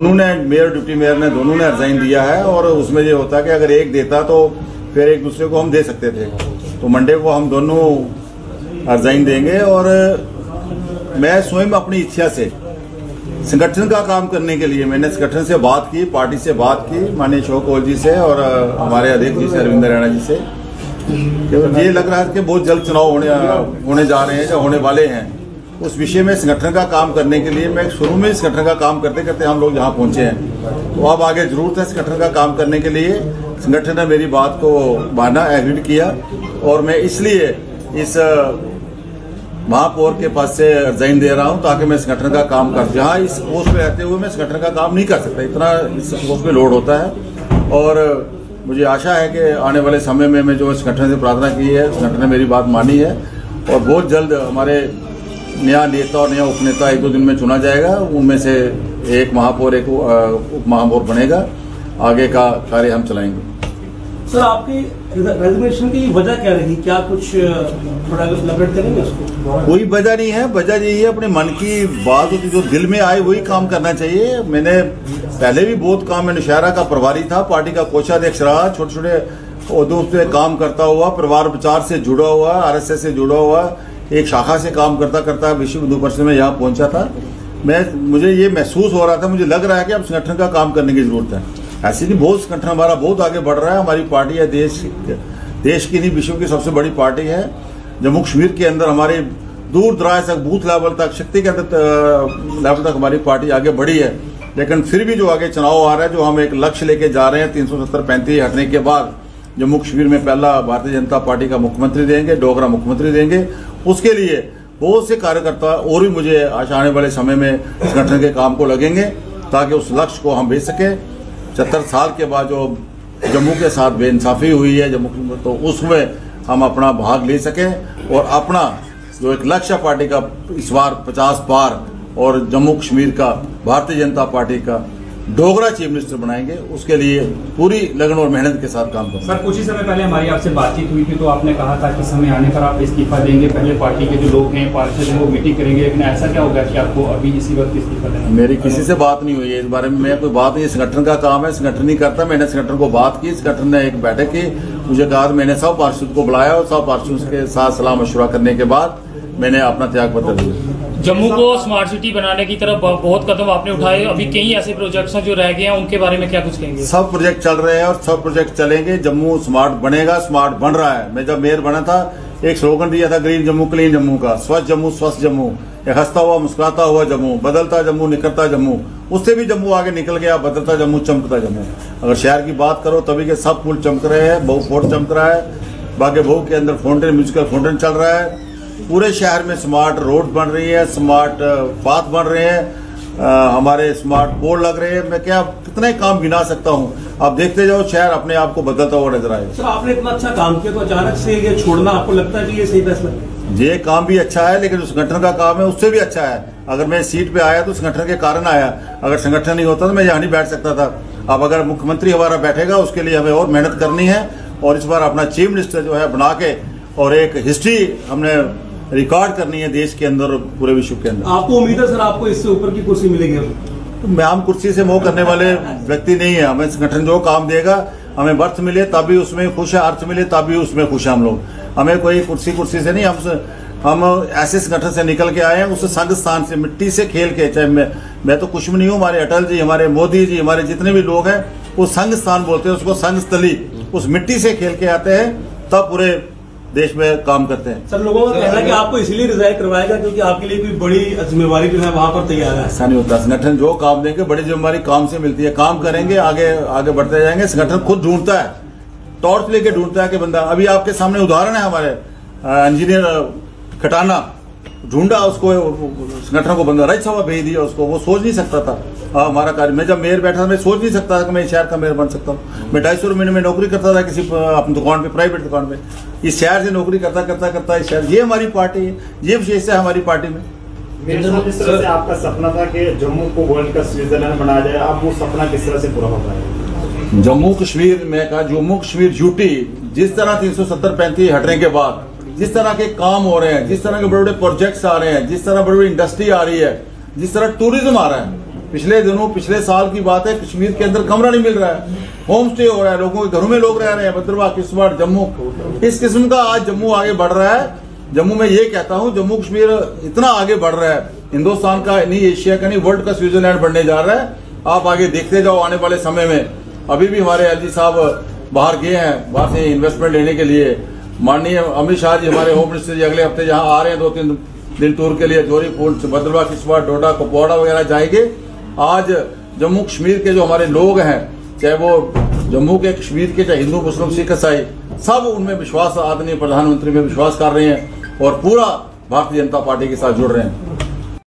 उन्होंने mayor deputy mayor ने दोनों ने रिजाइन दिया है और उसमें ये होता कि अगर एक देता तो फिर एक दूसरे को हम दे सकते थे। तो मंडे को हम दोनों रिजाइन देंगे और मैं स्वयं अपनी इच्छा से संगठन का काम करने के लिए मैंने संगठन से बात की, पार्टी से बात की, माननीय अशोक कौल जी से और हमारे अध्यक्ष जी से अरविंद रैना जी से। ये लग रहा है कि बहुत जल्द चुनाव होने जा रहे हैं या होने वाले हैं। उस विषय में संगठन का काम करने के लिए मैं शुरू में संगठन का काम करते करते हम लोग यहाँ पहुंचे हैं। तो अब आगे जरूरत है संगठन का काम करने के लिए। संगठन ने मेरी बात को माना, एग्री किया और मैं इसलिए इस महापौर के पास से रिजाइन दे रहा हूं ताकि मैं संगठन का काम कर, जहां इस पोस्ट पे रहते हुए मैं संगठन का काम नहीं कर सकता, इतना इस पोस्ट पे लोड होता है। और मुझे आशा है कि आने वाले समय में मैं जो संगठन से प्रार्थना की है, संगठन ने मेरी बात मानी है और बहुत जल्द हमारे नया नेता और नया उपनेता 1-2 दिन में चुना जाएगा। उनमें से एक महापौर, एक उप महापौर बनेगा। आगे का कार्य हम चलाएंगे। सर, आपकी रेजिग्नेशन की वजह क्या रही? क्या कुछ थोड़ा एलाबोरेट करेंगे उसको? कोई वजह नहीं है, वजह यही है अपने मन की बात होती, जो दिल में आए वही काम करना चाहिए। मैंने पहले भी बहुत काम, मैं नौशहरा का प्रभारी था, पार्टी का कोषाध्यक्ष रहा, छोटे छोटे ओहदों पे काम करता हुआ, परिवार विचार से जुड़ा हुआ, RSS से जुड़ा हुआ, एक शाखा से काम करता करता विश्व हिंदू परिषद में यहाँ पहुंचा था। मुझे ये महसूस हो रहा था, मुझे लग रहा है कि अब संगठन का काम करने की जरूरत है। ऐसे नहीं, बहुत संगठन हमारा बहुत आगे बढ़ रहा है। हमारी पार्टी है देश की नहीं विश्व की सबसे बड़ी पार्टी है। जम्मू कश्मीर के अंदर हमारे दूर दराज तक, बूथ लेवल तक, शक्ति केंद्र लेवल तक हमारी पार्टी आगे बढ़ी है। लेकिन फिर भी जो आगे चुनाव आ रहा है, जो हम एक लक्ष्य लेके जा रहे हैं, 370-35 हटने के बाद जम्मू कश्मीर में पहला भारतीय जनता पार्टी का मुख्यमंत्री देंगे, डोगरा मुख्यमंत्री देंगे। उसके लिए बहुत से कार्यकर्ता और भी मुझे आने वाले समय में संगठन के काम को लगेंगे ताकि उस लक्ष्य को हम भेज सकें। 70 साल के बाद जो जम्मू के साथ बेइंसाफी हुई है जम्मू, तो उसमें हम अपना भाग ले सकें और अपना जो एक लक्ष्य पार्टी का इस बार 50 पार और जम्मू कश्मीर का भारतीय जनता पार्टी का डोगरा चीफ मिनिस्टर बनाएंगे, उसके लिए पूरी लगन और मेहनत के साथ काम करेंगे। सर, कुछ ही समय पहले हमारी आपसे बातचीत हुई थी तो आपने कहा था कि समय आने पर आप इस्तीफा देंगे, पहले पार्टी के जो लोग हैं, पार्षद हैं, वो मीटिंग करेंगे, लेकिन ऐसा क्या होगा कि आपको अभी इसी वक्त इस्तीफा देना? मेरी किसी से बात नहीं हुई है इस बारे में। मैं कोई बात नहीं, संगठन का काम है, संगठन नहीं करता। मैंने संगठन को बात की, संगठन ने एक बैठक की, मुझे कहा, मैंने सब पार्षद को बुलाया और सब पार्षद के साथ सलाह मशवरा करने के बाद मैंने अपना त्याग पत्र दिया। जम्मू को स्मार्ट सिटी बनाने की तरफ बहुत कदम आपने उठाए, अभी कई ऐसे प्रोजेक्ट्स हैं जो रह गए हैं, उनके बारे में क्या कुछ कहेंगे? सब प्रोजेक्ट चल रहे हैं और सब प्रोजेक्ट चलेंगे। जम्मू स्मार्ट बनेगा, स्मार्ट बन रहा है। मैं जब मेयर बना था, एक स्लोगन दिया था ग्रीन जम्मू क्लीन जम्मू का, स्वच्छ जम्मू स्वस्थ जम्मू, एक हंसता हुआ मुस्कुराता हुआ जम्मू, बदलता जम्मू निखरता जम्मू। उससे भी जम्मू आगे निकल गया, बदलता जम्मू चमकता जम्मू। अगर शहर की बात करो तभी के सब पुल चमक रहे हैं, बहु फोर्ट चमक रहा है, बागे बहु के अंदर फाउंटेन, म्यूजिकल फाउंटेन चल रहा है। पूरे शहर में स्मार्ट रोड बन रही है, स्मार्ट पाथ बन रहे हैं, हमारे स्मार्ट बोर्ड लग रहे हैं। मैं क्या कितने काम गिना सकता हूँ, आप देखते जाओ, शहर अपने आप को बदलता हुआ नजर आएगा। सर, आपने इतना अच्छा काम किया तो अचानक से ये छोड़ना आपको लगता है कि ये सही फैसला? ये काम भी अच्छा है लेकिन जो संगठन का काम है उससे भी अच्छा है। अगर मैं सीट पे आया तो संगठन के कारण आया, अगर संगठन नहीं होता तो मैं यहाँ नहीं बैठ सकता था। अब अगर मुख्यमंत्री हमारा बैठेगा उसके लिए हमें और मेहनत करनी है और इस बार अपना चीफ मिनिस्टर जो है बना के और एक हिस्ट्री हमने रिकॉर्ड करनी है देश के अंदर और पूरे विश्व के अंदर। आपको उम्मीद है सर आपको इससे ऊपर की कुर्सी मिलेगी? तो हम कुर्सी से मोह करने वाले व्यक्ति नहीं है। हमें संगठन जो काम देगा, हमें बर्थ मिले तब भी उसमें खुश है, अर्थ मिले तब भी उसमें खुश है हम लोग। हमें कोई कुर्सी से नहीं, हम ऐसे संगठन से निकल के आए हैं, उस संघ स्थान से, मिट्टी से खेल के। चाहे मैं तो कुछ भी नहीं हूँ, हमारे अटल जी, हमारे मोदी जी, हमारे जितने भी लोग हैं वो संघ स्थान बोलते हैं उसको, संघ स्थली, उस मिट्टी से खेल के आते हैं तब पूरे देश में काम करते हैं। सर, लोगों का कहना है कि आपको इसीलिए रिजाइन करवाएगा क्योंकि आपके लिए कोई बड़ी जिम्मेवारी जो है वहां पर तैयार है। ऐसा नहीं होता, संगठन जो काम देंगे बड़ी जिम्मेवारी काम से मिलती है। काम करेंगे, आगे बढ़ते जाएंगे। संगठन खुद ढूंढता है, टॉर्च लेके ढूंढता है कि बंदा। अभी आपके सामने उदाहरण है, हमारे इंजीनियर खटाना ढूंढा उसको, संगठन को बंदा राज्यसभा भेज दिया उसको, वो सोच नहीं सकता था हमारा कार्य। मैं जब मेयर बैठा था मैं सोच नहीं सकता था कि मैं शहर का मेयर बन सकता हूँ। मैं 250 महीने में नौकरी करता था किसी अपनी दुकान पे, प्राइवेट दुकान पे। इस शहर से नौकरी करता इस शहर, ये हमारी पार्टी है, ये विशेषता है हमारी पार्टी में। जिस तरह से आपका सपना था कि जम्मू को वर्ल्ड का स्विट्जरलैंड बनाया जाए, आप वो सपना किस तरह से पूरा हो पाएगा? जम्मू कश्मीर में कहा, जम्मू कश्मीर यूटी जिस तरह 370-35 हटने के बाद जिस तरह के काम हो रहे हैं, जिस तरह के बड़े बड़े प्रोजेक्ट्स आ रहे हैं, जिस तरह बड़ी बड़ी इंडस्ट्री आ रही है, जिस तरह टूरिज्म आ रहा है, पिछले दिनों पिछले साल की बात है, कश्मीर के अंदर कमरा नहीं मिल रहा है, होम स्टे हो रहा है, लोगों के घरों में लोग रह रहे हैं, भद्रवाह, किश्तवाड़, जम्मू। इस किस्म का आज जम्मू आगे बढ़ रहा है। जम्मू में ये कहता हूं, जम्मू कश्मीर इतना आगे बढ़ रहा है, हिंदुस्तान का नहीं, एशिया का नहीं, वर्ल्ड का स्विट्जरलैंड बनने जा रहा है। आप आगे देखते जाओ आने वाले समय में। अभी भी हमारे एलजी साहब बाहर गए हैं, बाहर से इन्वेस्टमेंट लेने के लिए। माननीय अमित शाह जी हमारे होम मिनिस्टर जी अगले हफ्ते यहाँ आ रहे हैं 2-3 दिन टूर के लिए, जोरीपुर, भद्रवाह, किश्तवाड़, डोडा, कुपवाड़ा वगैरह जाएंगे। आज जम्मू कश्मीर के जो हमारे लोग हैं, चाहे वो जम्मू के, कश्मीर के, चाहे हिंदू, मुस्लिम, सिख, ईसाई, सब उनमें विश्वास, आदरणीय प्रधानमंत्री में विश्वास कर रहे हैं और पूरा भारतीय जनता पार्टी के साथ जुड़ रहे हैं।